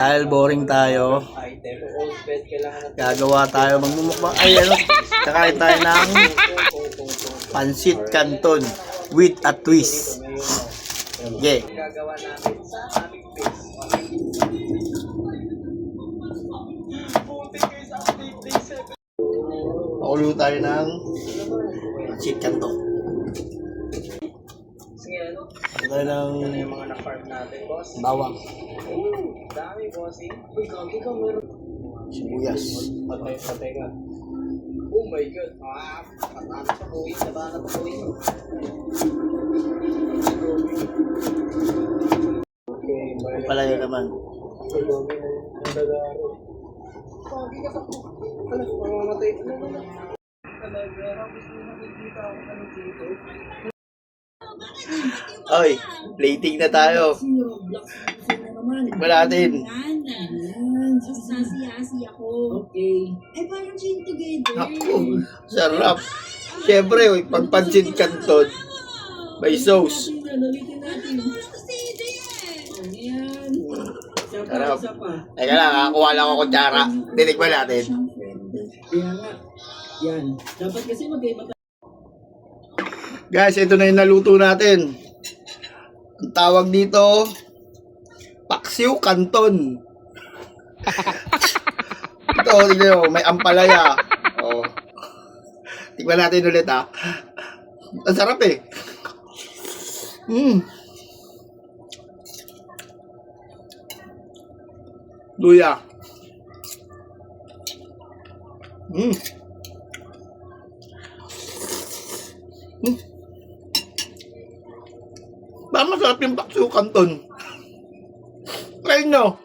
Dahil boring tayo, gagawa tayo magmumukbang. Ay, ano, kakain tayo ng pansit canton with a twist. Yeah. Pakulo tayo ng pansit canton. Tayo ng mga na-farm natin, boss. bawang, Dami, bossing. Uy, kagi ka, meron. sibuyas. Patay ka. Oh my God. Patalo sa buhay. Nabana pa buhay. Okay, bye. Palaya naman. Ang dagaro. Kagi ka sa ano, mamamatay. Talaga, gusto mo nakikita ako ano dito. Oy, plating na tayo. Tikman natin. Sasiyasi ako. Okay. Ay, parang chain together. Ako, sarap. Siyempre, pag pansit canton, may sauce. Ulitin natin. Kasi Ayan. Sarap. Isa pa. Teka lang, nakakuha lang ako kutsara. Tinikman natin. Kaya nga. Yan. Dapat kasi mag-iba tayo. Guys, ito na yung naluto natin. Ang tawag dito, paksiw canton. Ito, tignan mo, may ampalaya. Oh. Tignan natin ulit ha. Ang sarap eh. Luya. Bakit masarap yung paksiw canton? Try nyo.